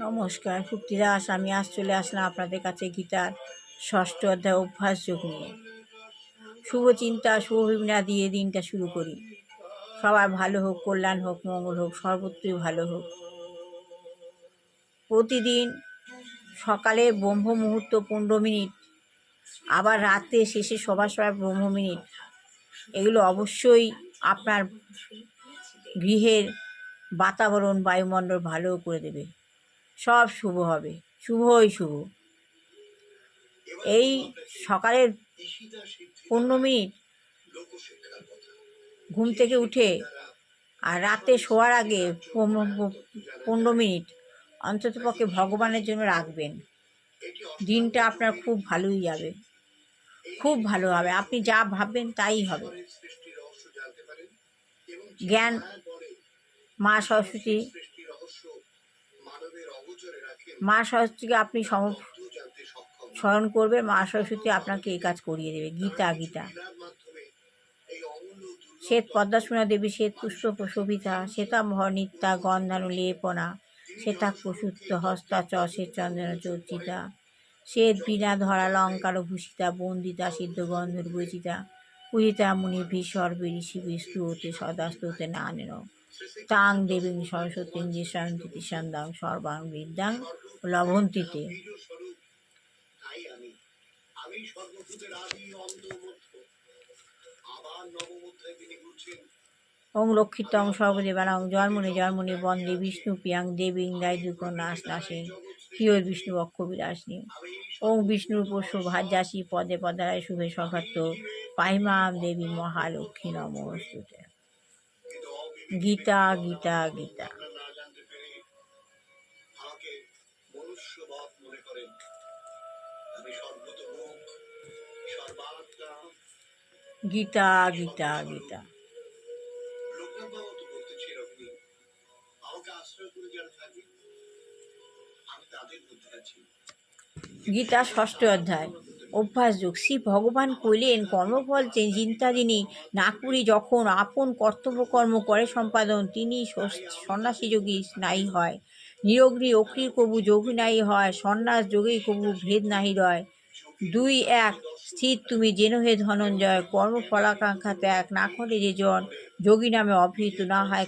নমস্কার ভক্তিদাস, আমি আজ চলে আসলাম আপনাদের কাছে গীতার 6ষ্ঠ অধ্যায় অভ্যাস যোগ নিয়ে। শুভ চিন্তা, শুভ ভাবনা দিয়ে দিনটা শুরু করি। সবার ভালো হোক, কল্যাণ হোক, মঙ্গল হোক, সর্বত্রই ভালো হোক। প্রতিদিন সকালে ব্রহ্ম মুহূর্ত 15 মিনিট, আবার রাতে শেষে সবার ব্রহ্ম মিনিট, এগুলো অবশ্যই আপনার গৃহের বাতাবরণ, বায়ুমণ্ডল ভালো করে দেবে। সব শুভ হবে, শুভই শুভ। এই সকালের 15 মিনিট ঘুম থেকে উঠে আর রাতে শোয়ার আগে 15 মিনিট অন্ততপক্ষে ভগবানের জন্য রাখবেন। দিনটা আপনার খুব ভালোই যাবে, খুব ভালো হবে। আপনি যা ভাববেন তাই হবে। জ্ঞান মা সরস্বতী, মা সরস্বতীকে আপনি স্মরণ করবে, মা সরস্বতী আপনাকে এই কাজ করিয়ে দেবে। গীতা গীতা শ্বেত পদ্মাসনা দেবী, শ্বেত পুষ্প শোভিতা, শ্বেতাম্বর নিত্যা গন্ধানু লেপনা, শ্বেতা প্রসূত্ত হস্তা চ শ্বেত চন্দন চর্চিতা, শ্বেত বীণা ধরা লঙ্কার ভূষিতা, বন্দিতা সিদ্ধ গন্ধর বচিতা, পূজিতা মুনিভি সর্বে ঋষি বিস্তুতে সদাস্তুতে নানেন তাং দেবীং সরস্বতীং জিষান্তি সন্দাং সর্বাং বিদ্যাং লভন্তিতে। ওং লক্ষিতং সর্বদেবানাং জন্মনি জন্মনি বন্দে বিষ্ণু প্রিয়াং দেবীং দায়িদুঃখ নাশ নাশিং প্রিয় বিষ্ণু বক্ষ বিলাসিনী। ওং বিষ্ণুর পোষ্য ভাজ্যাসী পদে পদারায় শুভে সখাত্ত পাহিমাম দেবী মহালক্ষ্মী নমস্তুতে। গীতা গীতা গীতা। গীতা গীতা গীতা। গীতা 6ষ্ঠ অধ্যায় অভ্যাস যোগ। শ্রী ভগবান কইলেন, কর্মফল চিন্তা যিনি না করি যখন আপন কর্তব্য কর্ম করে সম্পাদন, তিনি সন্ন্যাসী যোগী নাই হয়। নিরগ্নি অগ্নি কবু যোগী নাই হয়, সন্ন্যাস যোগী কবু ভেদ নাহি রয়। 2-1 স্থির তুমি যেন হে ধনঞ্জয়, কর্মফলাকাঙ্ক্ষা ত্যাগ না করে যে জন যোগী নামে অভিহিত না হয়